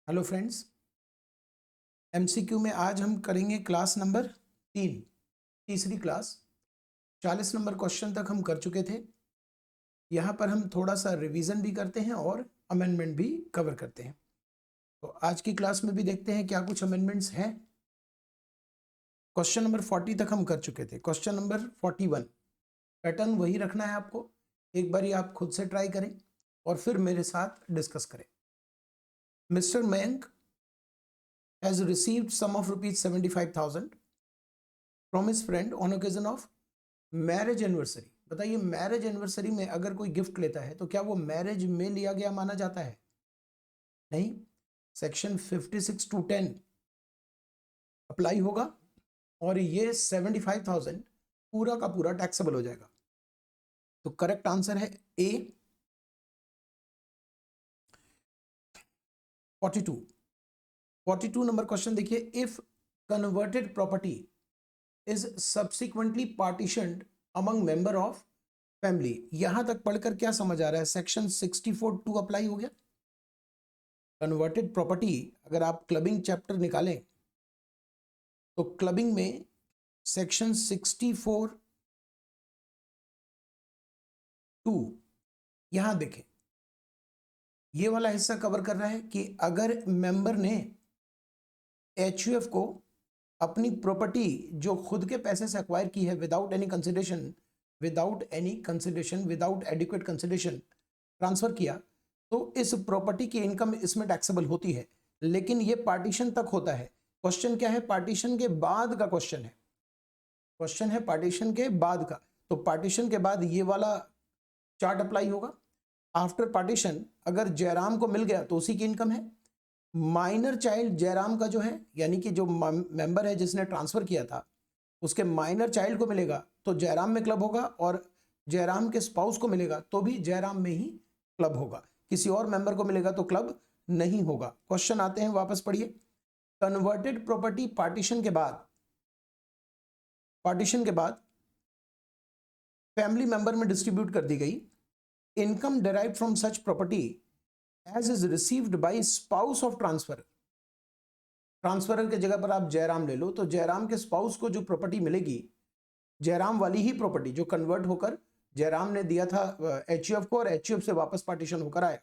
Hello friends, MCQ में आज हम करेंगे क्लास नंबर 3, तीसरी क्लास। 40 नंबर क्वेश्चन तक हम कर चुके थे। यहाँ पर हम थोड़ा सा रिवीजन भी करते हैं और अमेंडमेंट भी कवर करते हैं। तो आज की क्लास में भी देखते हैं क्या कुछ अमेंडमेंट्स हैं। क्वेश्चन नंबर 40 तक हम कर चुके थे। क्वेश्चन नंबर 41 पैटर्न वही रखना है आपको। एक बार आप खुद से ट्राई करें और फिर मेरे साथ डिस्कस करें। Mister Mayank has received sum of rupees 75,000 from his friend on occasion of marriage anniversary. बताइए, मैरिज एनिवर्सरी में अगर कोई गिफ्ट लेता है तो क्या वो मैरिज में लिया गया माना जाता है? नहीं। सेक्शन 56(2)(10) अप्लाई होगा और ये 75,000 पूरा का पूरा टैक्सेबल हो जाएगा। तो करेक्ट आंसर है ए 42 नंबर क्वेश्चन देखिए। If converted property is subsequently partitioned among member of family. यहां तक पढ़कर क्या समझ आ रहा है? सेक्शन 64(2) अप्लाई हो गया। कन्वर्टेड प्रॉपर्टी, अगर आप क्लबिंग चैप्टर निकालें तो क्लबिंग में सेक्शन 64(2) यहां देखें, ये वाला हिस्सा कवर कर रहा है कि अगर मेंबर ने एचयूएफ को अपनी प्रॉपर्टी जो खुद के पैसे से एक्वायर की है without any consideration without adequate consideration transfer किया, तो इस प्रॉपर्टी की इनकम इसमें टैक्सेबल होती है। लेकिन ये पार्टीशन तक होता है। क्वेश्चन क्या है? पार्टीशन के बाद का क्वेश्चन है। क्वेश्चन है पार्टीशन के बाद का। तो पार्टीशन के बाद ये वाला चार्ट अप्लाई होगा। आफ्टर पार्टीशन अगर जयराम को मिल गया तो उसी की इनकम है। माइनर चाइल्ड जयराम का जो है, यानी कि जो मेंबर है जिसने ट्रांसफर किया था, उसके माइनर चाइल्ड को मिलेगा तो जयराम में क्लब होगा, और जयराम के स्पाउस को मिलेगा तो भी जयराम में ही क्लब होगा। किसी और मेंबर को मिलेगा तो क्लब नहीं होगा। क्वेश्चन आते हैं, वापस पढ़िए। कन्वर्टेड प्रॉपर्टी पार्टीशन के बाद फैमिली मेंबर में डिस्ट्रीब्यूट कर दी गई। Income derive from such property as is received by spouse of transfer. Transferor के जगह पर आप जयराम ले लो तो जयराम के स्पाउस को जो प्रॉपर्टी मिलेगी, जयराम वाली ही प्रॉपर्टी जो कन्वर्ट होकर जयराम ने दिया था एचयूएफ को और एचयूएफ से वापस पार्टीशन होकर आया,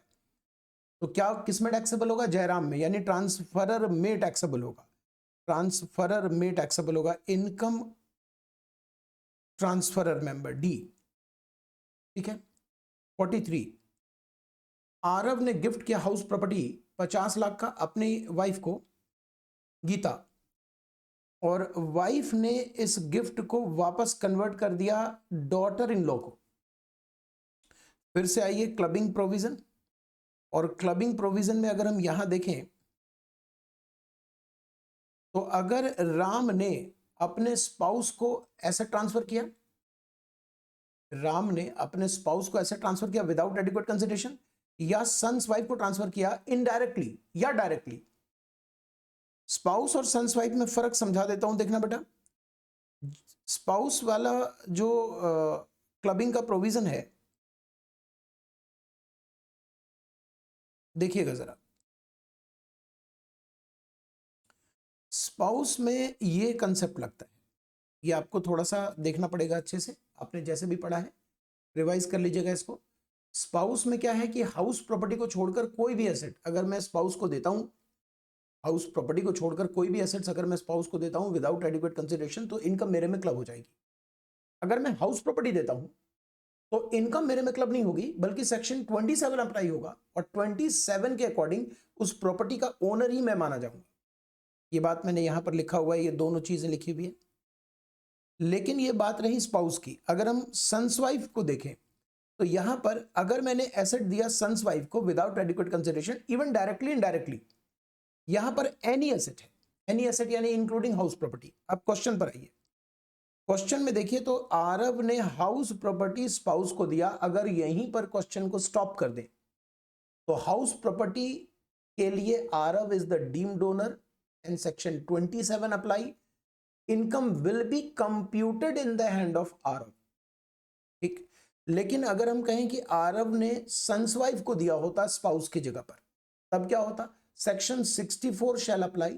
तो क्या किस में टैक्सेबल होगा? जयराम में, यानी ट्रांसफरर में टैक्सेबल होगा। ट्रांसफरर में टैक्सेबल होगा। Income transferor member D. ठीक है। 43 आरव ने गिफ्ट किया हाउस प्रॉपर्टी 50 लाख का अपनी वाइफ को गीता, और वाइफ ने इस गिफ्ट को वापस कन्वर्ट कर दिया डॉटर इन लॉ को। फिर से आइए क्लबिंग प्रोविजन, और क्लबिंग प्रोविजन में अगर हम यहां देखें तो अगर राम ने अपने स्पाउस को ऐसे ट्रांसफर किया, राम ने अपने स्पाउस को ऐसे ट्रांसफर किया विदाउट एडिक्वेट कंसिडरेशन, या सन्स वाइफ को ट्रांसफर किया इनडायरेक्टली या डायरेक्टली। स्पाउस और सन्स वाइफ में फर्क समझा देता हूं, देखना बेटा। स्पाउस वाला जो क्लबिंग का प्रोविजन है, देखिएगा जरा। स्पाउस में ये कंसेप्ट लगता है, ये आपको थोड़ा सा देखना पड़ेगा अच्छे से, आपने जैसे भी पढ़ा है रिवाइज कर लीजिएगा इसको। स्पाउस में क्या है कि हाउस प्रॉपर्टी को छोड़कर कोई भी एसेट अगर मैं स्पाउस को देता हूं, हाउस प्रॉपर्टी को छोड़कर कोई भी एसेट्स अगर मैं स्पाउस को देता हूं विदाउट एडिक्वेट कंसिडरेशन, तो इनकम मेरे में क्लब हो जाएगी। अगर मैं हाउस प्रॉपर्टी देता हूं तो इनकम मेरे में क्लब नहीं होगी, बल्कि सेक्शन 27 अप्लाई होगा, और 27 के अकॉर्डिंग उस प्रॉपर्टी का ओनर ही मैं माना जाऊंगा। ये बात मैंने यहां पर लिखा हुआ है, ये दोनों चीजें लिखी हुई है। लेकिन ये बात रही स्पाउस की। अगर हम सन्स वाइफ को देखें तो यहां पर अगर मैंने एसेट दिया सन्स वाइफ को without adequate consideration, even directly indirectly, यहां पर एनी एसेट है, एनी एसेट यानी इंक्लूडिंग हाउस प्रॉपर्टी। अब क्वेश्चन पर आइए। क्वेश्चन में देखिए तो आरव ने हाउस प्रॉपर्टी स्पाउस को दिया। अगर यहीं पर क्वेश्चन को स्टॉप कर दें तो हाउस प्रॉपर्टी के लिए Aarav is the deemed owner and section 27 apply. Income will be computed in the hand of Aarav. ठीक। लेकिन अगर हम कहें कि आरव ने सन्स वाइफ को दिया होता स्पाउस की जगह पर, तब क्या होता? Section 64 shall apply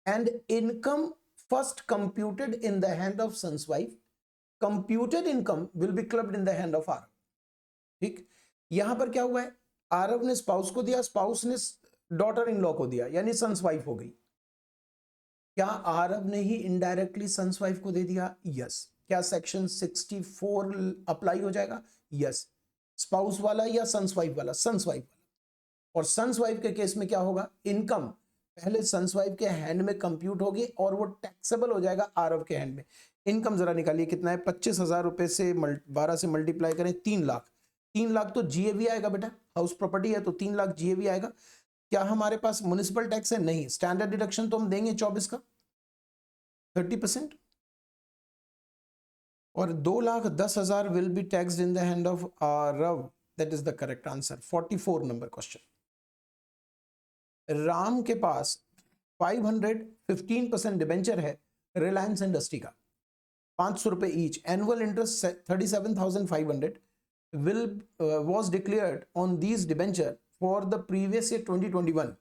and income first computed in the hand of son's wife, computed income will be clubbed in the hand of Aarav. ठीक, यहां पर क्या हुआ है, आरव ने स्पाउस को दिया, स्पाउस ने डॉटर इन लॉ को दिया, यानी सन्स वाइफ हो गई। क्या आरव ने ही इनडायरेक्टली सन्स वाइफ को दे दिया? यस। क्या सेक्शन 64 अप्लाई हो जाएगा? यस। स्पाउस वाला या सन्स वाइफ वाला? सन्स वाइफ वाला। और सन्स वाइफ के केस में क्या होगा, इनकम पहले सन्स वाइफ के हैंड में कंप्यूट होगी और वो टैक्सेबल हो जाएगा आरव के हैंड में। इनकम जरा निकालिए, कितना है, 25,000 रुपए से 12 से मल्टीप्लाई करें, 3 लाख। 3 लाख तो जीएवी आएगा बेटा, हाउस प्रॉपर्टी है तो 3 लाख जीएवी आएगा। क्या हमारे पास म्युनिसिपल टैक्स है? नहीं। स्टैंडर्ड डिडक्शन तो हम देंगे 24 का 30%, और 2,10,000 will be taxed in the hand of Aarav. That is the correct answer. 44 number question. Ram के पास 515% डिबेंचर है रिलायंस इंडस्ट्री का, 500 रुपए each, annual interest 37,500 will was declared on these debenture for the previous year 2021.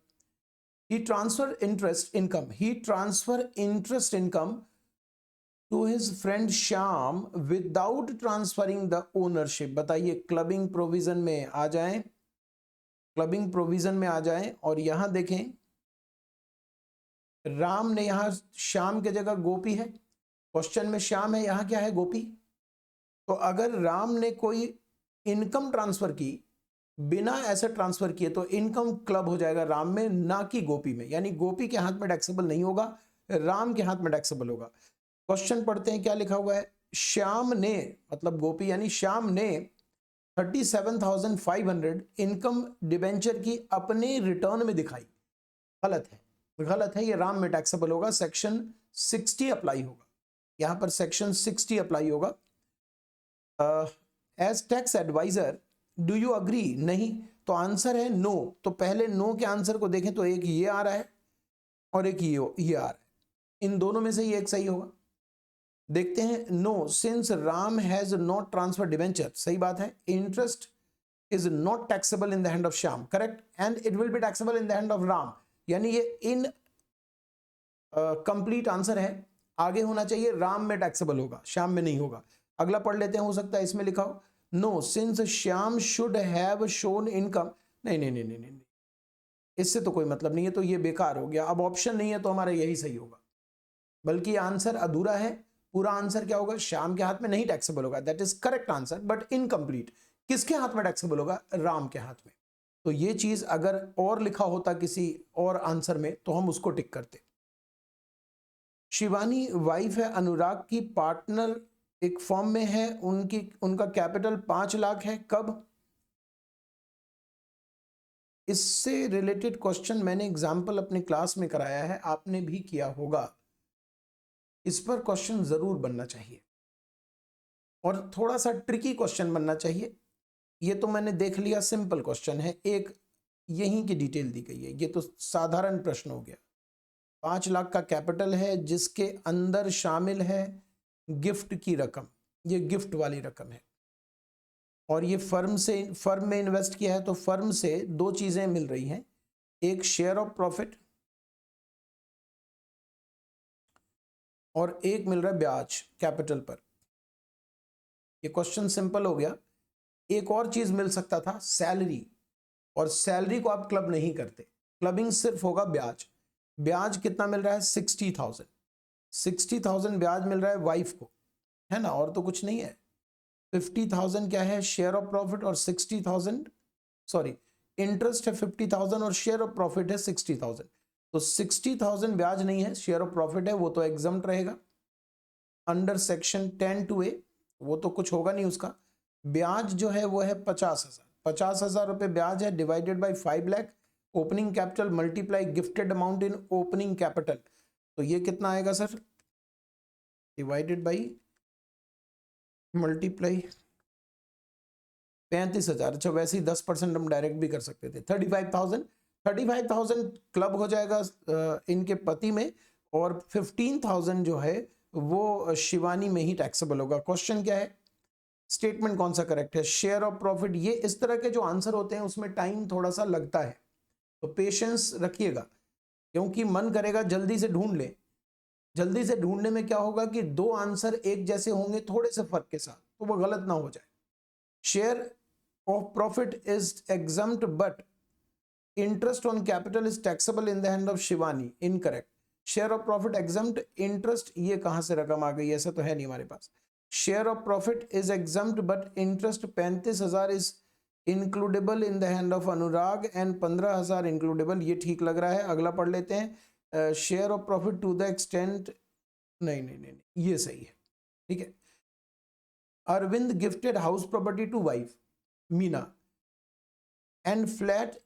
He transferred interest income to his friend Shyam without transferring the ownership. बताइए, clubbing provision में आ जाएं, clubbing provision में आ जाएं और यहां देखें, राम ने यहां श्याम के जगह गोपी है, क्वेश्चन में श्याम है, यहां क्या है, गोपी। तो अगर राम ने कोई इनकम ट्रांसफर की बिना एसेट ट्रांसफर किए तो इनकम क्लब हो जाएगा राम में, ना कि गोपी में, यानी गोपी के हाथ में टैक्सेबल नहीं होगा, राम के हाथ में टैक्सेबल होगा। क्वेश्चन पढ़ते हैं, क्या लिखा हुआ है, श्याम ने, मतलब गोपी यानी श्याम ने 37,500 इनकम डिबेंचर की अपने रिटर्न में दिखाई। गलत है, गलत है, ये राम में टैक्सेबल होगा, सेक्शन 60 अप्लाई होगा, यहां पर सेक्शन 60 अप्लाई होगा। As tax advisor do you agree? नहीं, तो आंसर है नो। तो पहले नो के आंसर को देखें तो एक ये आ रहा है और एक ये आ रहा है, इन दोनों में से ये एक सही होगा। देखते हैं, no, since Ram has not transfer debenture, सही बात है, interest is not taxable in the hand of Shyam, correct, and it will be taxable in the hand of Ram, यानी ये इन कंप्लीट आंसर है, आगे होना चाहिए राम में टैक्सेबल होगा, श्याम में नहीं होगा। अगला पढ़ लेते हैं, हो सकता है इसमें लिखा हो, no since Shyam should have shown income. नहीं नहीं नहीं नहीं नहीं, इससे तो कोई मतलब नहीं है, तो ये बेकार हो गया। अब ऑप्शन नहीं है तो हमारा यही सही होगा, बल्कि आंसर अधूरा है। पूरा आंसर क्या होगा, श्याम के हाथ में नहीं टैक्सेबल होगा, that is correct answer, but incomplete. किसके हाथ में टैक्सेबल होगा, राम के हाथ में। तो ये चीज अगर और लिखा होता किसी और आंसर में तो हम उसको टिक करते। शिवानी वाइफ है अनुराग की, पार्टनर एक फॉर्म में है, उनका कैपिटल 5 लाख है, कब? इससे रिलेटेड क्वेश्चन मैंने एग्जाम्पल अपने क्लास में कराया है, आपने भी किया होगा। इस पर क्वेश्चन जरूर बनना चाहिए और थोड़ा सा ट्रिकी क्वेश्चन बनना चाहिए। ये तो मैंने देख लिया, सिंपल क्वेश्चन है, एक यहीं की डिटेल दी गई है, ये तो साधारण प्रश्न हो गया। 5 लाख का कैपिटल है जिसके अंदर शामिल है गिफ्ट की रकम, ये गिफ्ट वाली रकम है, और ये फर्म में इन्वेस्ट किया है, तो फर्म से 2 चीजें मिल रही हैं, एक शेयर ऑफ प्रॉफिट और एक मिल रहा है ब्याज कैपिटल पर। ये क्वेश्चन सिंपल हो गया। एक और चीज मिल सकता था, सैलरी, और सैलरी को आप क्लब नहीं करते, क्लबिंग सिर्फ होगा ब्याज। ब्याज कितना मिल रहा है, 60,000, 60,000 ब्याज मिल रहा है वाइफ को, है ना, और तो कुछ नहीं है। 50,000 क्या है, शेयर ऑफ प्रॉफिट, और 60,000 सॉरी इंटरेस्ट है 50,000 और शेयर ऑफ प्रॉफिट है 60,000। तो 60,000 ब्याज नहीं है, शेयर ऑफ प्रॉफिट है, वो तो एग्जम्प्ट रहेगा अंडर सेक्शन 10(2)(a), वो तो कुछ होगा नहीं उसका। ब्याज जो है वो है 50,000, 50,000 रुपए ब्याज है, divided by 5 lakh, opening capital multiply gifted amount in opening capital, तो ये कितना आएगा सर, डिवाइडेड बाई मल्टीप्लाई 35,000। अच्छा, वैसे ही 10% हम डायरेक्ट भी कर सकते थे, 35,000 क्लब हो जाएगा इनके पति में, और 15,000 जो है वो शिवानी में ही टैक्सेबल होगा। क्वेश्चन क्या है, स्टेटमेंट कौन सा करेक्ट है, शेयर ऑफ प्रॉफिट। ये इस तरह के जो आंसर होते हैं उसमें टाइम थोड़ा सा लगता है, तो पेशेंस रखिएगा, क्योंकि मन करेगा जल्दी से ढूंढ ले। जल्दी से ढूंढने में क्या होगा कि दो आंसर एक जैसे होंगे थोड़े से फर्क के साथ, तो वो गलत ना हो जाए। Share of profit is exempt but interest on capital is taxable in the hand of Shivani, incorrect. Share of profit exempt, interest ये कहां से रकम आ गई, ऐसा तो है नहीं हमारे पास। Share of profit is exempt but interest 35,000 is includable in the hand of Anurag and 15,000 includable, ये ठीक लग रहा है। अगला पढ़ लेते हैं। Share of profit to the extent, नहीं नहीं नहीं, नहीं ये सही है, ठीक है। Arvind gifted house property to wife Meena and flat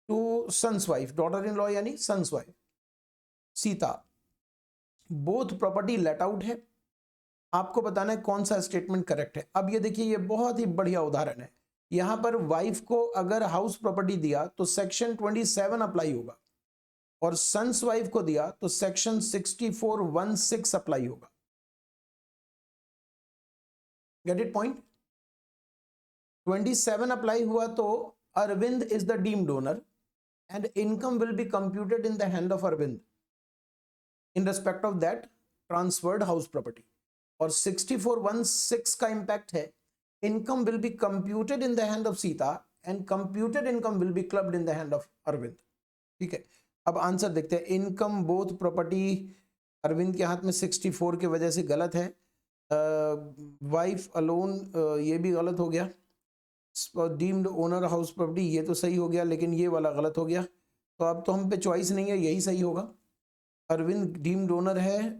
to son's wife, daughter in law यानी son's wife Sita. Both property let out है। आपको बताना है कौन सा स्टेटमेंट करेक्ट है। अब ये देखिए, ये बहुत ही बढ़िया उदाहरण है। यहां पर वाइफ को अगर हाउस प्रॉपर्टी दिया तो सेक्शन 27 अप्लाई होगा, और सन्स वाइफ को दिया तो सेक्शन 64(1)(6) अप्लाई होगा। Get it point? 27 अप्लाई हुआ तो Arvind is the deemed owner and income will be computed in the hand of Arvind in respect of that transferred house property. और 64(1)(6) का impact है, income will be computed in the hand of Sita and computed income will be clubbed in the hand of Arvind. ठीक है, अब answer देखते हैं। Income both property Arvind के हाथ में 64 की वजह से गलत है। वाइफ अलोन ये भी गलत हो गया। डीम्ड ओनर हाउस प्रॉपर्टी ये तो सही हो गया, लेकिन ये वाला गलत हो गया। तो अब तो हम पे चॉइस नहीं है, यही सही होगा। अरविंद डीम्ड ओनर है,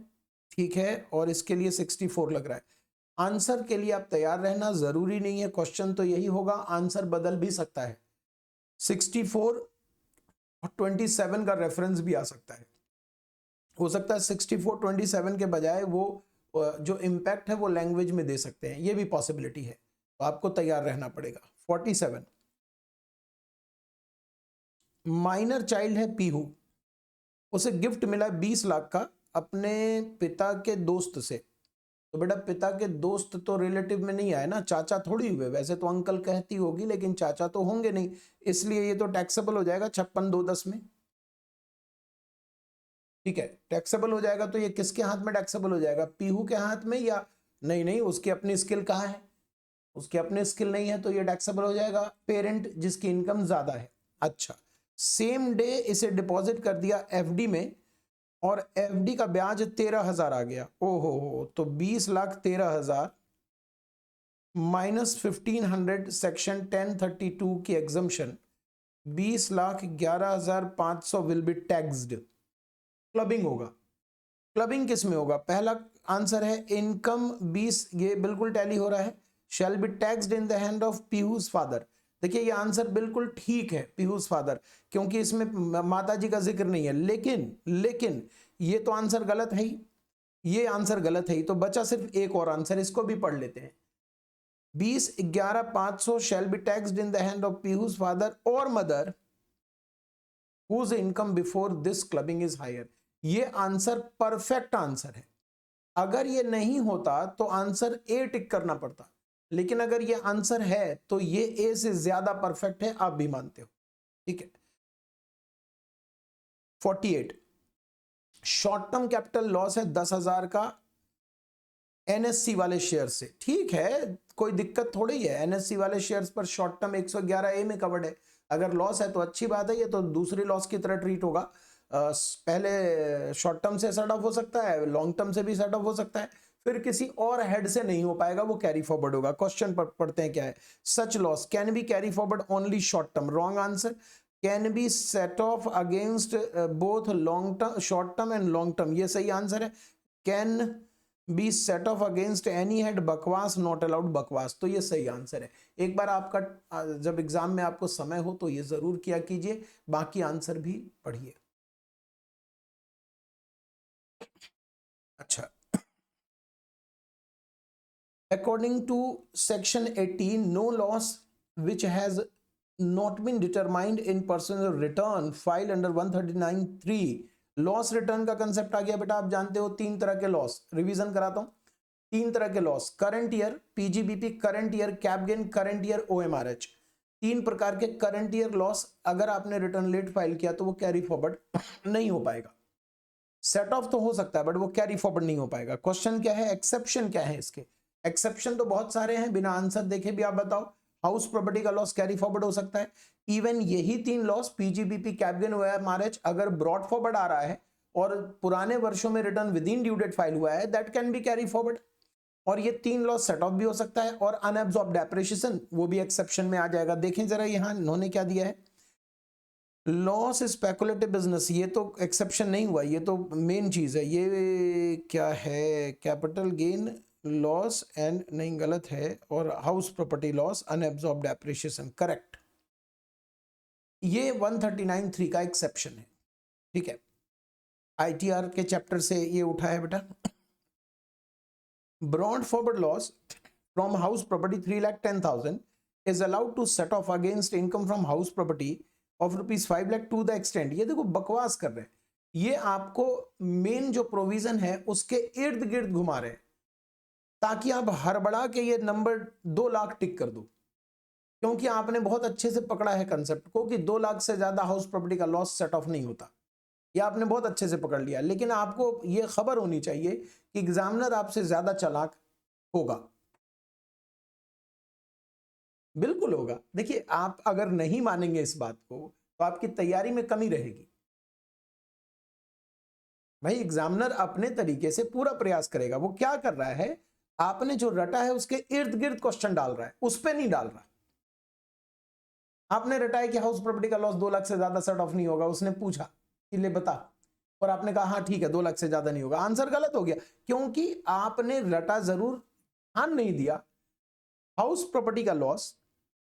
ठीक है, और इसके लिए 64 लग रहा है। आंसर के लिए आप तैयार रहना, जरूरी नहीं है क्वेश्चन तो यही होगा, आंसर बदल भी सकता है। 64 और 27 का रेफरेंस भी आ सकता है। हो सकता है 64 27 के बजाय वो जो इम्पैक्ट है वो लैंग्वेज में दे सकते हैं, ये भी पॉसिबिलिटी है, तो आपको तैयार रहना पड़ेगा। 47 माइनर चाइल्ड है पीहू, उसे गिफ्ट मिला 20 लाख का अपने पिता के दोस्त से। तो बेटा पिता के दोस्त तो रिलेटिव में नहीं आए ना, चाचा थोड़ी हुए। वैसे तो अंकल कहती होगी लेकिन चाचा तो होंगे नहीं, इसलिए ये तो टैक्सेबल हो जाएगा 56(2)(10) में। ठीक है, टैक्सेबल हो जाएगा। तो ये किसके हाथ में टैक्सेबल हो जाएगा, पीहू के हाथ में या नहीं? नहीं, उसकी अपनी स्किल कहाँ है, उसके अपने स्किल नहीं है, तो ये टैक्सेबल हो जाएगा। पेरेंट जिसकी इनकम ज्यादा है। अच्छा, सेम डे इसे डिपॉजिट कर दिया एफडी में और एफडी का ब्याज 13,000 आ गया। ओहो हो, तो 20 लाख 13,000 माइनस 1500 सेक्शन 1032 की exemption 20 lakh 11,500 will be taxed. Clubbing होगा। क्लबिंग किस में होगा? पहला आंसर है इनकम 20, ये बिल्कुल टैली हो रहा है। Shall be taxed in the hand of Pihu's father. देखिए ये आंसर बिल्कुल ठीक है, पीहूज फादर, क्योंकि इसमें माता जी का जिक्र नहीं है। लेकिन ये तो आंसर गलत है ही, ये आंसर गलत है ही। तो बचा सिर्फ एक और आंसर, इसको भी पढ़ लेते हैं। 20,11,500 shall be taxed in the hand of Pihu's father और mother whose income before this clubbing is higher. ये आंसर परफेक्ट आंसर है। अगर ये नहीं होता तो आंसर ए टिक करना पड़ता, लेकिन अगर ये आंसर है तो ये ए से ज्यादा परफेक्ट है, आप भी मानते हो। ठीक है। 48 शॉर्ट टर्म कैपिटल लॉस है 10,000 का एनएससी वाले शेयर से। ठीक है, कोई दिक्कत थोड़ी है, एनएससी वाले शेयर्स पर शॉर्ट टर्म 111A में कवर्ड है। अगर लॉस है तो अच्छी बात है, ये तो दूसरी लॉस की तरह ट्रीट होगा। पहले शॉर्ट टर्म से सेट ऑफ हो सकता है, लॉन्ग टर्म से भी सेट ऑफ हो सकता है, फिर किसी और हेड से नहीं हो पाएगा, वो कैरी फॉरवर्ड होगा। क्वेश्चन पढ़ते हैं क्या है। Such loss can be carry forward only short term, wrong answer. Can be set off against both long term, short term and long term, ये सही आंसर है। Can be set off against any head, बकवास, not allowed, बकवास, तो ये सही answer है। एक बार आपका जब एग्जाम में आपको समय हो तो ये जरूर किया कीजिए, बाकी आंसर भी पढ़िए। अच्छा, according to section 18 no loss which has not been determined in personal return filed under 139(3) loss return का कंसेप्ट आ गया। बेटा आप जानते हो 3 तरह के लॉस, रिवीजन कराता हूं। 3 तरह के loss, current year, PGBP current year, cap gain current year, OMRH. तीन प्रकार के करंट ईयर लॉस अगर आपने रिटर्न लेट फाइल किया तो वो कैरी फॉरवर्ड नहीं हो पाएगा। सेट ऑफ तो हो सकता है बट वो कैरी फॉरवर्ड नहीं हो पाएगा। क्वेश्चन क्या है, एक्सेप्शन क्या है इसके? एक्सेप्शन तो बहुत सारे हैं, बिना आंसर देखे भी आप बताओ। हाउस प्रॉपर्टी का लॉस कैरी फॉरवर्ड हो सकता है। इवन यही तीन लॉस पीजीबीपी, कैपिटल वेयर मैरिज अगर ब्रॉड फॉरवर्ड आ रहा है और पुराने वर्षों में return within due date file हुआ है, that can be carry forward. और ये तीन लॉस सेट ऑफ भी हो सकता है। और अनएब्सॉर्ब डेप्रिसिएशन वो भी एक्सेप्शन में आ जाएगा। देखें जरा यहां इन्होंने क्या दिया है, लॉस स्पेकुलेटिव बिजनेस, ये तो एक्सेप्शन नहीं हुआ, ये तो मेन चीज है। ये क्या है, कैपिटल गेन लॉस एंड, नहीं गलत है, और house property loss unabsorb depreciation, correct. ये 139(3) का एक्सेप्शन है, ठीक है। आईटीआर के चैप्टर से ये उठा है बेटा। Brought forward loss from house property 3,10,000 is allowed to set off against income from house property of ₹5 lakh to the extent, ये देखो बकवास कर रहे हैं, ये आपको मेन जो प्रोविजन है उसके इर्द गिर्द घुमा रहे हैं ताकि आप हड़बड़ा के ये नंबर 2 लाख टिक कर दो, क्योंकि आपने बहुत अच्छे से पकड़ा है कंसेप्ट को कि 2 लाख से ज्यादा हाउस प्रॉपर्टी का लॉस सेट ऑफ नहीं होता। ये आपने बहुत अच्छे से पकड़ लिया, लेकिन आपको ये खबर होनी चाहिए कि एग्जामिनर आपसे ज्यादा चालाक होगा। बिल्कुल होगा। देखिए, आप अगर नहीं मानेंगे इस बात को तो आपकी तैयारी में कमी रहेगी। भाई एग्जामिनर अपने तरीके से पूरा प्रयास करेगा। वो क्या कर रहा है, आपने जो रटा है उसके इर्द गिर्द क्वेश्चन डाल रहा है, उस पर नहीं डाल रहा। आपने रटा है कि हाउस प्रॉपर्टी का लॉस 2 लाख से ज्यादा सेट ऑफ नहीं होगा, उसने पूछा कि ले बता, और आपने कहा हाँ ठीक है 2 लाख से ज्यादा नहीं होगा, आंसर गलत हो गया, क्योंकि आपने रटा जरूर, ध्यान नहीं दिया। हाउस प्रॉपर्टी का लॉस,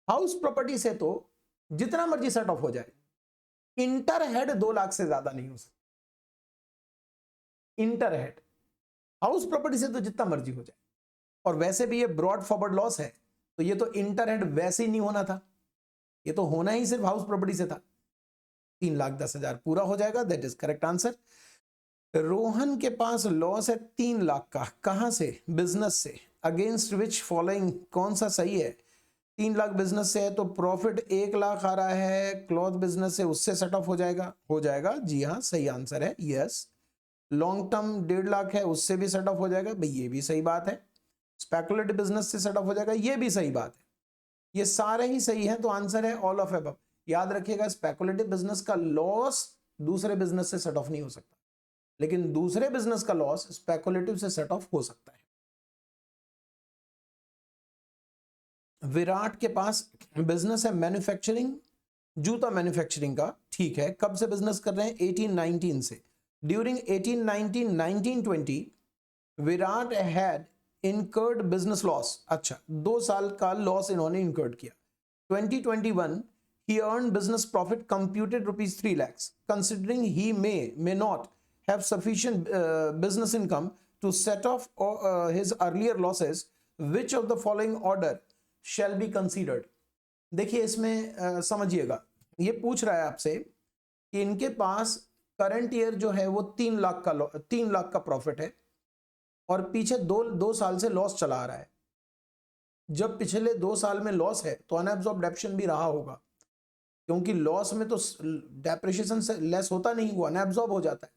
हाउस प्रॉपर्टी से तो जितना मर्जी सेट ऑफ हो जाए, इंटर हेड 2 लाख से ज्यादा नहीं हो सकता। इंटर हेड हाउस प्रॉपर्टी से तो जितना मर्जी हो जाए, और वैसे भी ये ब्रॉड फॉरवर्ड लॉस है, तो ये तो इंटर हेड वैसे ही नहीं होना था, ये तो होना ही सिर्फ हाउस प्रॉपर्टी से था। 3,10,000 पूरा हो जाएगा, that is correct answer. Rohan के पास लॉस है 3 लाख का, कहां से? बिजनेस से। अगेंस्ट विच फॉलोइंग, कौन सा सही है? 3 लाख बिजनेस से है तो प्रॉफिट 1 लाख आ रहा है, क्लॉथ बिजनेस से, उससे सेट ऑफ हो जाएगा, हो जाएगा, जी हाँ सही आंसर है, यस। लॉन्ग टर्म 1.5 लाख है, उससे भी सेट ऑफ हो जाएगा, भाई ये भी सही बात है। स्पेकुलेटिव बिजनेस से सेट ऑफ हो जाएगा, ये भी सही बात है। ये सारे ही सही है, तो आंसर है ऑल ऑफ अबव। याद रखिएगा, स्पेकुलेटिव बिजनेस का लॉस दूसरे बिजनेस से सेट ऑफ नहीं हो सकता, लेकिन दूसरे बिजनेस का लॉस स्पेकुलेटिव से सेट ऑफ हो सकता है। विराट के पास बिजनेस है मैन्युफैक्चरिंग, जूता मैन्युफैक्चरिंग का, ठीक है। कब से बिजनेस कर रहे हैं? 1819 से। During 1819-1920 Virat had incurred business loss, अच्छा 2 साल का लॉस इन्होंने इनकर्ड किया। 2021 he earned business profit computed ₹3 lakhs, considering he may not have sufficient business income to set off his earlier losses, which of the following order shall be considered? देखिए इसमें समझिएगा, ये पूछ रहा है आपसे कि इनके पास करंट ईयर जो है वो 3 लाख का प्रॉफिट है, और पीछे दो साल से लॉस चला आ रहा है। जब पिछले 2 साल में लॉस है तो अनएब्सॉर्ब डेप्रिसिएशन भी रहा होगा, क्योंकि लॉस में तो डेप्रिसिएशन से लेस होता नहीं, वो अनएब्सॉर्ब हो जाता है।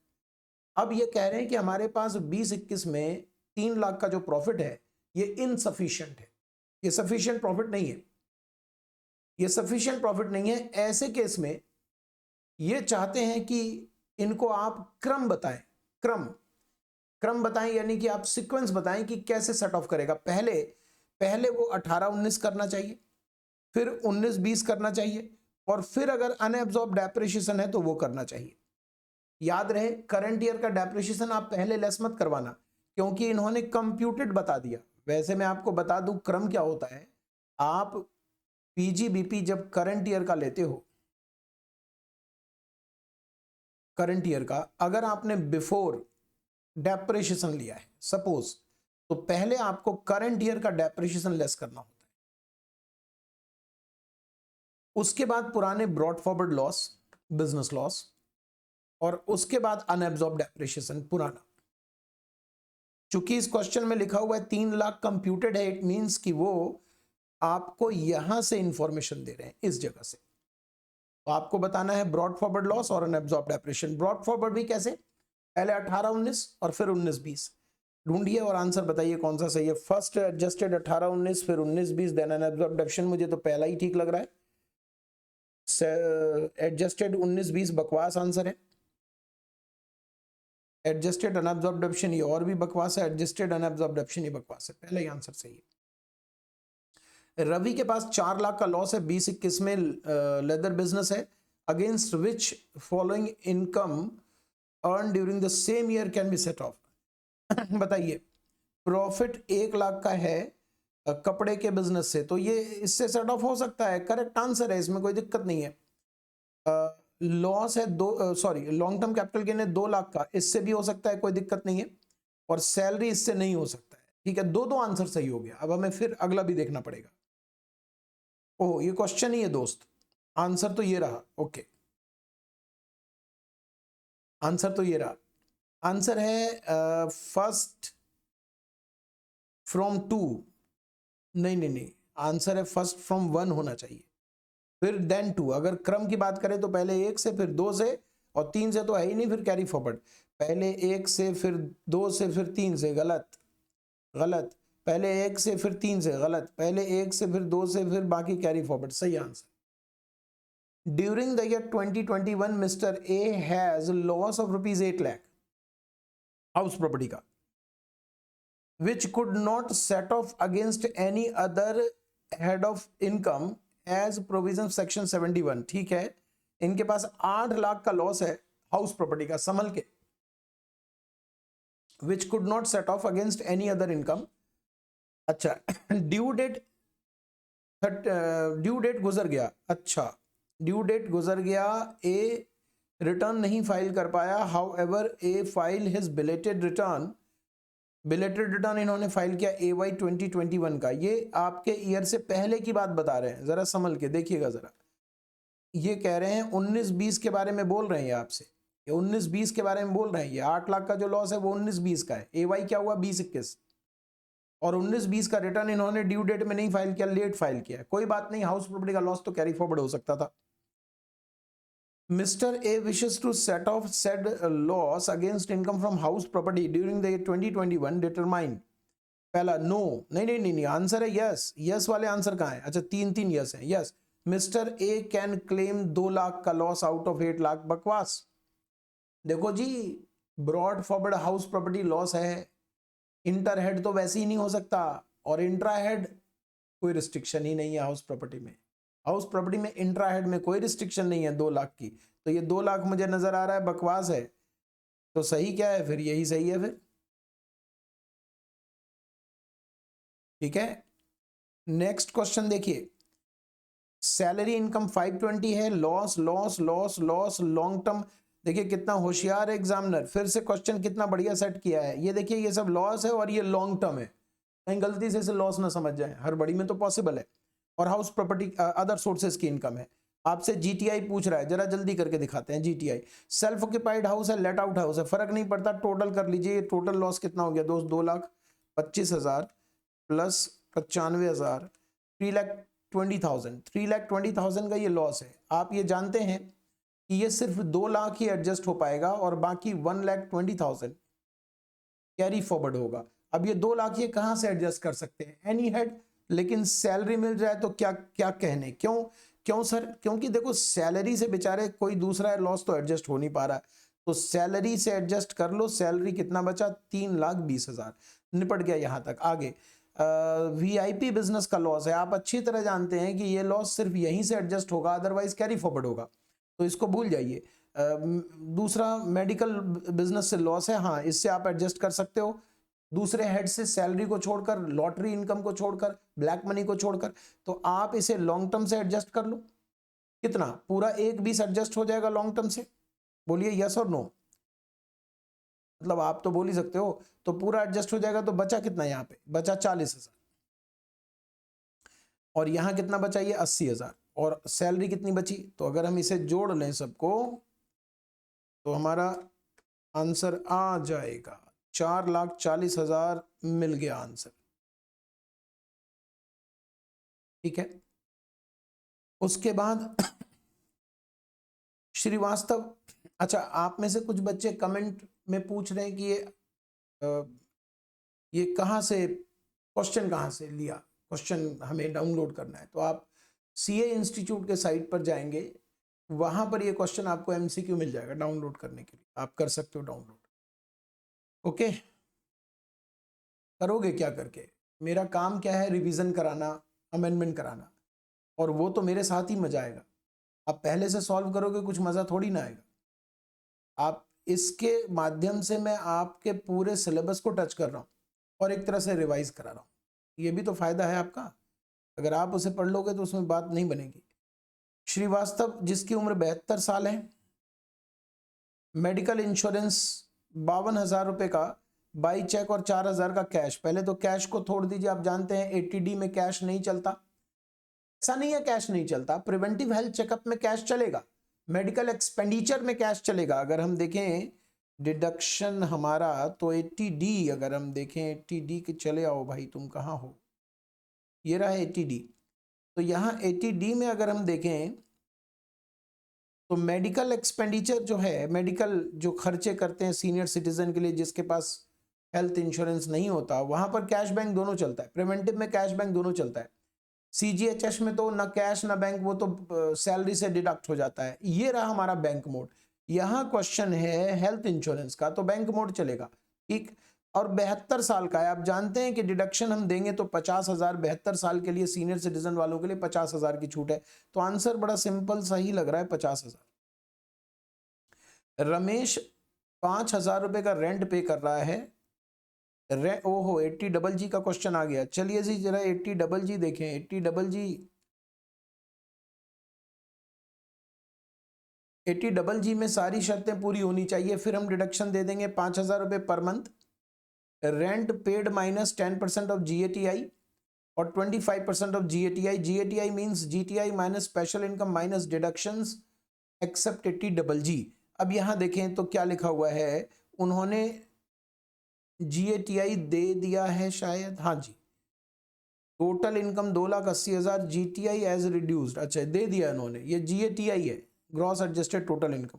अब ये कह रहे हैं कि हमारे पास 2021 में 3 लाख का जो प्रॉफिट है ये इनसफिशिएंट है, ये सफिशिएंट प्रॉफिट नहीं है, ये सफिशिएंट प्रॉफिट नहीं है। ऐसे केस में ये चाहते हैं कि इनको आप क्रम बताएं, क्रम बताएं, यानी कि आप सीक्वेंस बताएं कि कैसे सेट ऑफ करेगा। पहले वो 18-19 करना चाहिए, फिर 19-20 करना चाहिए, और फिर अगर अनएब्सॉर्ब डेप्रिसिएशन है तो वो करना चाहिए। याद रहे, करंट ईयर का डेप्रिसिएशन आप पहले लेस मत करवाना, क्योंकि इन्होंने कंप्यूटेड बता दिया। वैसे मैं आपको बता दूं क्रम क्या होता है। आप पीजीबीपी जब करंट ईयर का लेते हो, करंट ईयर का अगर आपने बिफोर डेप्रिसिएशन लिया है सपोज, तो पहले आपको करंट ईयर का डेप्रिसिएशन लेस करना होता है, उसके बाद पुराने brought forward loss, business loss, और उसके बाद अनएब्सॉर्ब डेप्रिसिएशन पुराना। चूंकि इस क्वेश्चन में लिखा हुआ है 3 लाख कंप्यूटेड है, इट मींस कि वो आपको यहां से इंफॉर्मेशन दे रहे हैं इस जगह से, तो आपको बताना है ब्रॉड फॉरवर्ड लॉस और अनअब्सॉर्ब्ड डेप्रिसिएशन। ब्रॉड फॉरवर्ड भी कैसे, पहले 18-19 और फिर 19-20 ढूंढिए और आंसर बताइए कौन सा सही है। फर्स्ट एडजस्टेड 18-19 फिर 19-20 देन अनअब्सॉर्ब्ड डेप्रिसिएशन, मुझे तो पहला ही ठीक लग रहा है। एडजस्टेड 19-20 बकवास आंसर है। एडजस्टेड अनअब्सॉर्ब्ड डेप्रिसिएशन ये और भी बकवास है, एडजस्टेड अनअब्सॉर्ब्ड डेप्रिसिएशन ये बकवास है, पहला ही आंसर सही है। रवि के पास 4 लाख का लॉस है 20-21 में, लेदर बिजनेस है, against which following income earn during the same year can be set of. बताइए, प्रॉफिट 1 लाख का है कपड़े के बिजनेस से, तो ये इससे सेट ऑफ हो सकता है, करेक्ट आंसर है, इसमें कोई दिक्कत नहीं है। लॉस है लॉन्ग टर्म कैपिटल गेन है 2 लाख का, इससे भी हो सकता है, कोई दिक्कत नहीं है, और सैलरी इससे नहीं हो सकता है। ठीक है, दो आंसर सही हो गया। अब हमें फिर अगला भी देखना पड़ेगा। ओह, ये क्वेश्चन ही है दोस्त, आंसर तो ये रहा। ओके, आंसर तो ये रहा, आंसर है फर्स्ट फ्रॉम 2, नहीं, आंसर है फर्स्ट फ्रॉम 1 होना चाहिए, फिर देन 2। अगर क्रम की बात करें तो पहले 1 से फिर 2 से और 3 से तो है ही नहीं, फिर कैरी फॉरवर्ड। पहले 1 से फिर 2 से फिर 3 से, गलत गलत, पहले 1 से फिर 3 से, गलत, पहले 1 से फिर 2 से फिर बाकी कैरी फॉरवर्ड, सही answer. During the year 2021 mister A has loss of ₹8 lakh house property का, which could not set off against any other head of income as provision section 71। ठीक है, इनके पास 8 लाख का लॉस है हाउस प्रॉपर्टी का, संभल के, which could not set off against any other income। अच्छा, due date गुजर गया, अच्छा ड्यू डेट गुजर गया, ए रिटर्न नहीं फाइल कर पाया, how ever A file his belated return, belated return इन्होंने फाइल किया AY 2021 का, ये आपके ईयर से पहले की बात बता रहे हैं, जरा संभल के देखिएगा जरा। ये कह रहे हैं 19-20 के बारे में बोल रहे हैं आपसे, ये 19-20 के बारे में बोल रहे हैं, ये 8 लाख का जो लॉस है वो 19-20 का है, AY क्या हुआ 20-21, और 19-20 का रिटर्न इन्होंने ड्यू डेट में नहीं फाइल किया, लेट फाइल किया, कोई बात नहीं, हाउस प्रॉपर्टी का लॉस तो कैरी फॉरवर्ड हो सकता था। Mr. A wishes to set off said loss against income from house property during the year 2021 determine। पहला नो, नहीं, आंसर है यस, यस वाले आंसर कहाँ है, अच्छा 3 यस है, yes. Mister A can claim 2 lakh का लॉस आउट ऑफ 8 लाख, बकवास। देखो जी, brought forward house property loss है, इंटर हेड तो वैसे ही नहीं हो सकता, और इंट्रा हेड कोई रिस्ट्रिक्शन ही नहीं है हाउस प्रॉपर्टी में, हाउस प्रॉपर्टी में इंट्रा हेड में कोई रिस्ट्रिक्शन नहीं है 2 लाख की, तो ये 2 लाख मुझे नजर आ रहा है बकवास है, तो सही क्या है फिर, यही सही है फिर। ठीक है, नेक्स्ट क्वेश्चन देखिए, सैलरी इनकम 520 है, loss loss loss loss long term, देखिए कितना होशियार है एग्जामिनर, फिर से क्वेश्चन कितना बढ़िया सेट किया है, ये देखिए ये सब लॉस है और ये लॉन्ग टर्म है, कहीं गलती से इसे लॉस ना समझ जाए, हर बड़ी में तो पॉसिबल है, और हाउस प्रॉपर्टी अदर सोर्सेज की इनकम है। आपसे GTI पूछ रहा है, जरा जल्दी करके दिखाते हैं। GTI सेल्फ ऑक्यूपाइड हाउस है, लेट आउट हाउस है, फर्क नहीं पड़ता, टोटल कर लीजिए, टोटल लॉस कितना हो गया दोस्त, 2,25,000 प्लस 95,000, 3,20,000 का ये लॉस है। आप ये जानते हैं कि ये सिर्फ 2 लाख ही एडजस्ट हो पाएगा और बाकी 1,20,000 कैरी फॉरवर्ड होगा। अब ये 2 लाख ये कहां से एडजस्ट कर सकते हैं, एनी हेड, लेकिन सैलरी मिल जाए तो क्या क्या कहने, क्यों सर, क्योंकि देखो सैलरी से बेचारे कोई दूसरा लॉस तो एडजस्ट हो नहीं पा रहा है, तो सैलरी से एडजस्ट कर लो, सैलरी कितना बचा, 3,20,000, निपट गया यहां तक। आगे VIP बिजनेस का लॉस है, आप अच्छी तरह जानते हैं कि ये लॉस सिर्फ यहीं से एडजस्ट होगा, अदरवाइज कैरी फॉरवर्ड होगा, तो इसको भूल जाइए। दूसरा मेडिकल बिजनेस से लॉस है, हाँ इससे आप एडजस्ट कर सकते हो, दूसरे हेड से सैलरी को छोड़कर, लॉटरी इनकम को छोड़कर, ब्लैक मनी को छोड़कर, तो आप इसे लॉन्ग टर्म से एडजस्ट कर लो, कितना पूरा 1,20 एडजस्ट हो जाएगा लॉन्ग टर्म से, बोलिए यस और नो, मतलब आप तो बोल ही सकते हो, तो पूरा एडजस्ट हो जाएगा, तो बचा कितना, यहाँ पे बचा 40,000, और यहां कितना बचा, ये 80,000, और सैलरी कितनी बची, तो अगर हम इसे जोड़ लें सबको तो हमारा आंसर आ जाएगा 4,40,000 मिल गया आंसर। ठीक है। उसके बाद श्रीवास्तव, अच्छा आप में से कुछ बच्चे कमेंट में पूछ रहे हैं कि ये कहाँ से क्वेश्चन, कहाँ से लिया क्वेश्चन, हमें डाउनलोड करना है। तो आप सीए इंस्टीट्यूट के साइट पर जाएंगे, वहां पर ये क्वेश्चन आपको एमसीक्यू मिल जाएगा डाउनलोड करने के लिए, आप कर सकते हो डाउनलोड। ओके, करोगे क्या करके, मेरा काम क्या है, रिवीजन कराना, अमेंडमेंट कराना, और वो तो मेरे साथ ही मजा आएगा। आप पहले से सॉल्व करोगे कुछ मजा थोड़ी ना आएगा। आप इसके माध्यम से मैं आपके पूरे सिलेबस को टच कर रहा हूँ और एक तरह से रिवाइज करा रहा हूँ, ये भी तो फायदा है आपका। अगर आप उसे पढ़ लोगे तो उसमें बात नहीं बनेगी। श्रीवास्तव जिसकी उम्र 72 साल है, मेडिकल इंश्योरेंस 52,000 रुपए का बाई चेक और 4,000 का कैश। पहले तो कैश को छोड़ दीजिए, आप जानते हैं एटीडी में कैश नहीं चलता। ऐसा नहीं है कैश नहीं चलता, प्रिवेंटिव हेल्थ चेकअप में कैश चलेगा, मेडिकल एक्सपेंडिचर में कैश चलेगा। अगर हम देखें डिडक्शन हमारा, तो 80D अगर हम देखें 80D के, चले आओ भाई तुम कहाँ हो, ये रहा 80D। तो यहाँ 80D में अगर हम देखें तो मेडिकल एक्सपेंडिचर जो है, मेडिकल जो खर्चे करते हैं सीनियर सिटीजन के लिए जिसके पास हेल्थ इंश्योरेंस नहीं होता, वहां पर कैश बैंक दोनों चलता है, प्रिवेंटिव में कैश बैंक दोनों चलता है। सीजीएचएस में तो ना कैश ना बैंक, वो तो सैलरी से डिडक्ट हो जाता है। ये रहा हमारा बैंक मोड। यहाँ क्वेश्चन है हेल्थ इंश्योरेंस का, तो बैंक मोड चलेगा, ठीक। और 72 साल का है, आप जानते हैं कि डिडक्शन हम देंगे तो 50,000, 72 साल के लिए सीनियर सिटीजन वालों के लिए 50,000 की छूट है। तो आंसर बड़ा सिंपल सही लग रहा है, 50,000। रमेश 5,000 रुपए का रेंट पे कर रहा है। ओहो 80GG का क्वेश्चन आ गया। चलिए जी जरा 80GG देखें। 80GG में सारी शर्तें पूरी होनी चाहिए, फिर हम डिडक्शन दे देंगे 5,000 रुपए per month. Rent paid minus 10% of GATI और 25% of GATI। GATI means GTI minus special income minus deductions except 80GG। अब यहां देखें तो क्या लिखा हुआ है, उन्होंने GATI दे दिया है शायद, हाँ जी, total income 2,80,000, GTI as reduced, अच्छा दे दिया इन्होंने, ये GATI है, ग्रॉस एडजस्टेड टोटल इनकम।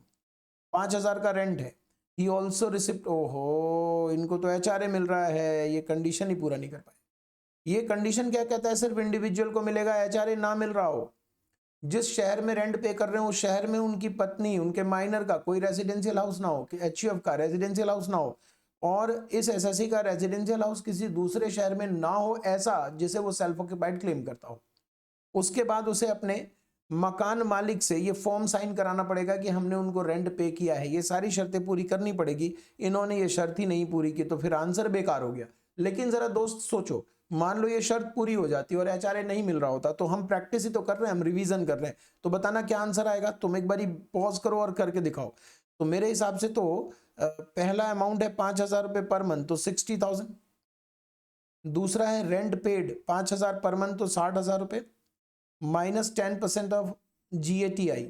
5,000 का रेंट है। ही ऑल्सो रिसिप्ट, ओहो इनको तो HRA मिल रहा है, ये कंडीशन ही पूरा नहीं कर पाए। ये कंडीशन क्या कहता है, सिर्फ इंडिविजुअल को मिलेगा, HRA ना मिल रहा हो। जिस शहर में रेंट पे कर रहे हो उस शहर में उनकी पत्नी, उनके माइनर का कोई रेजिडेंशियल हाउस ना हो, कि HUF का रेजिडेंशियल हाउस ना हो, और इस SSC का रेजिडेंशियल हाउस किसी दूसरे शहर में ना हो, ऐसा जिसे वो सेल्फ ऑक्यूपाइड क्लेम करता हो। उसके बाद उसे अपने मकान मालिक से ये फॉर्म साइन कराना पड़ेगा कि हमने उनको रेंट पे किया है। ये सारी शर्तें पूरी करनी पड़ेगी। इन्होंने ये शर्त ही नहीं पूरी की तो फिर आंसर बेकार हो गया। लेकिन जरा दोस्त सोचो, मान लो ये शर्त पूरी हो जाती और HRA नहीं मिल रहा होता, तो हम प्रैक्टिस ही तो कर रहे हैं, हम रिवीजन कर रहे हैं, तो बताना क्या आंसर आएगा। तुम एक बारी पॉज करो और करके दिखाओ। तो मेरे हिसाब से तो पहला अमाउंट है 5,000 रुपए पर मंथ, तो 60,000। दूसरा है रेंट पेड 5,000 पर मंथ, तो 60,000 रुपए माइनस 10% ऑफ GATI,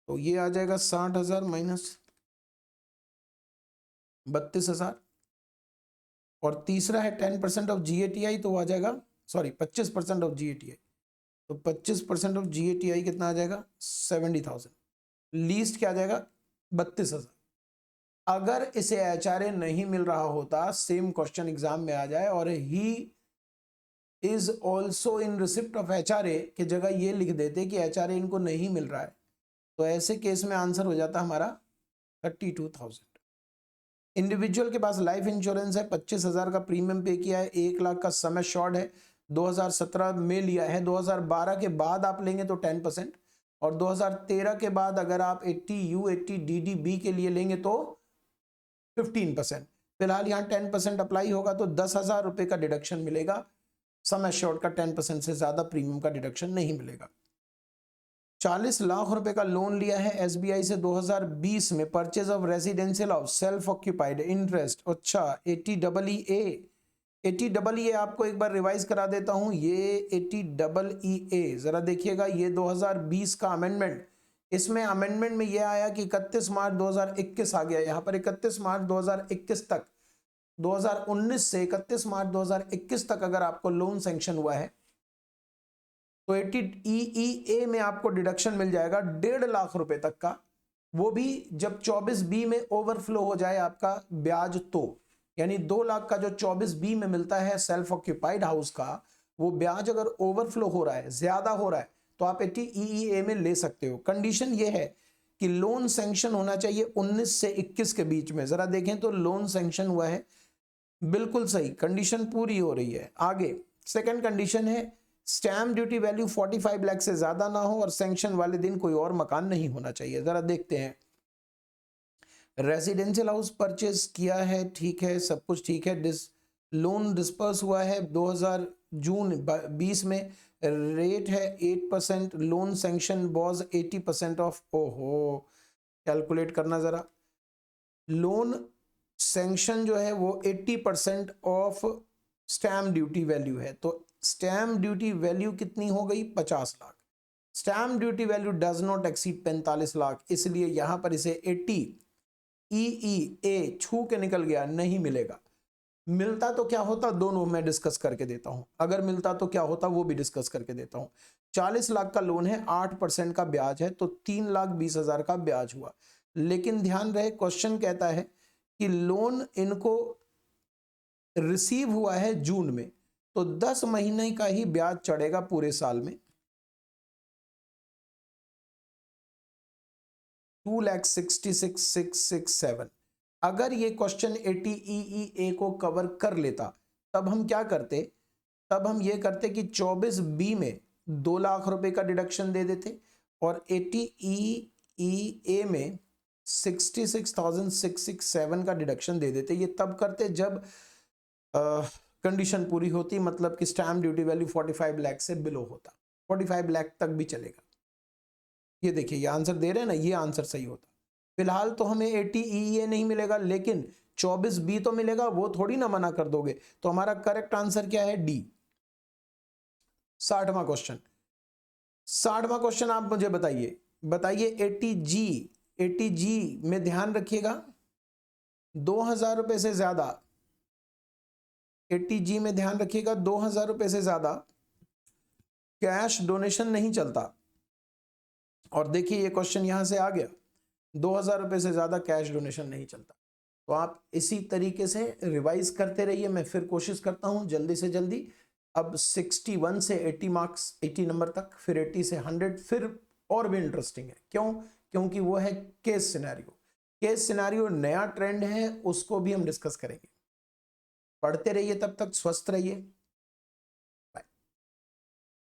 तो ये आ जाएगा 60,000 माइनस 32,000। और तीसरा है 10% ऑफ GATI, तो आ जाएगा, सॉरी 25% ऑफ GATI, तो 25% ऑफ GATI कितना आ जाएगा, 70,000। लीस्ट क्या आ जाएगा, 32,000। अगर इसे HRA नहीं मिल रहा होता, सेम क्वेश्चन एग्जाम में आ जाए और he is also in receipt of HRA की जगह ये लिख देते कि HRA इनको नहीं मिल रहा है, तो ऐसे केस में आंसर हो जाता हमारा 32,000। इंडिविजुअल के पास लाइफ इंश्योरेंस है, 25,000 का प्रीमियम पे किया है, 1 लाख का समय शॉर्ट है, 2017 में लिया है, 2012 के बाद आप लेंगे तो 10%, और 2013 के बाद अगर आप 80U 80DDB के लिए लेंगे तो 15%। फिलहाल यहाँ 10% अप्लाई होगा तो 10,000 रुपए का डिडक्शन मिलेगा। समय शॉर्ट का 10% से ज्यादा प्रीमियम का डिडक्शन नहीं मिलेगा। 40 लाख रुपए का लोन लिया है SBI से 2020 में, purchase of residential house, self occupied, interest. अच्छा 80EE आपको एक बार रिवाइज करा देता हूं। ये 80EE जरा देखिएगा, ये 2020 का अमेंडमेंट, इसमें अमेंडमेंट में ये आया कि 31 मार्च 2021 आ गया, यहाँ पर 31 मार्च 2021 तक, 2019 से 31 मार्च 2021 तक अगर आपको लोन सैंक्शन हुआ है तो 80 में आपको डिडक्शन मिल जाएगा 1.5 लाख रुपए तक का, वो भी जब 24B में ओवरफ्लो हो जाए आपका ब्याज तो, यानी 2 लाख का जो 24B में मिलता है सेल्फ ऑक्यूपाइड हाउस का, वो ब्याज अगर ओवरफ्लो हो रहा है, ज्यादा हो रहा है, तो आप 80 में ले सकते हो। कंडीशन ये है कि लोन सैंक्शन होना चाहिए 19 से 21 के बीच में। जरा देखें तो लोन सैंक्शन हुआ है, बिल्कुल सही, कंडीशन पूरी हो रही है। आगे सेकंड कंडीशन है स्टैम्प ड्यूटी वैल्यू 45 लाख से ज्यादा ना हो और सैंक्शन वाले दिन कोई और मकान नहीं होना चाहिए। जरा देखते हैं, रेजिडेंशियल हाउस परचेज किया है, ठीक है, सब कुछ ठीक है। लोन डिस्पर्स हुआ है 2000 जून 20 में, रेट है 8%, लोन सैंक्शन वॉज 80% ऑफ, ओहो कैलकुलेट करना जरा, लोन सैंक्शन जो है वो 80% ऑफ स्टैम्प ड्यूटी वैल्यू है, तो स्टैम्प ड्यूटी वैल्यू कितनी हो गई 50 lakh. Stamp duty value does not exceed 45 lakh, इसलिए यहां पर इसे 80 EEA छू के निकल गया, नहीं मिलेगा। मिलता तो क्या होता, दोनों मैं डिस्कस करके देता हूं, अगर मिलता तो क्या होता वो भी डिस्कस करके देता हूं। 40 लाख का लोन है, 8% का ब्याज है, तो 3,20,000 का ब्याज हुआ। लेकिन ध्यान रहे क्वेश्चन कहता है कि लोन इनको रिसीव हुआ है जून में, तो 10 महीने का ही ब्याज चढ़ेगा पूरे साल में, 2,66,667। अगर ये क्वेश्चन 80 EEA को कवर कर लेता तब हम क्या करते, तब हम ये करते कि 24B में 2 लाख रुपए का डिडक्शन दे देते और 80 EEA में 66,667 का डिडक्शन दे देते। ये तब करते जब कंडीशन पूरी होती, मतलब कि स्टैम्प ड्यूटी वैल्यू 45 लाख से बिलो होता, 45 लाख तक भी चलेगा। ये देखिए ये आंसर दे रहे हैं ना, ये आंसर सही होता। फिलहाल तो हमें 80 EEA नहीं मिलेगा, लेकिन 24B तो मिलेगा, वो थोड़ी ना मना कर दोगे। तो हमारा करेक्ट आंसर क्या है, डी। 60वां क्वेश्चन, 60वां क्वेश्चन आप मुझे बताइए, बताइए 80G में ध्यान रखिएगा 2,000 रुपए से ज्यादा, 80G में ध्यान रखिएगा 2,000 रुपए से ज्यादा कैश डोनेशन नहीं चलता। और देखिए ये क्वेश्चन यहां से आ गया, 2,000 रुपए से ज्यादा कैश डोनेशन नहीं चलता। तो आप इसी तरीके से रिवाइज करते रहिए, मैं फिर कोशिश करता हूं जल्दी से जल्दी। अब 61 से 80 मार्क्स, 80 नंबर तक, फिर 80 से 100, फिर और भी इंटरेस्टिंग है। क्यों? क्योंकि वो है केस सिनेरियो। केस सिनेरियो नया ट्रेंड है, उसको भी हम डिस्कस करेंगे। पढ़ते रहिए, तब तक स्वस्थ रहिए।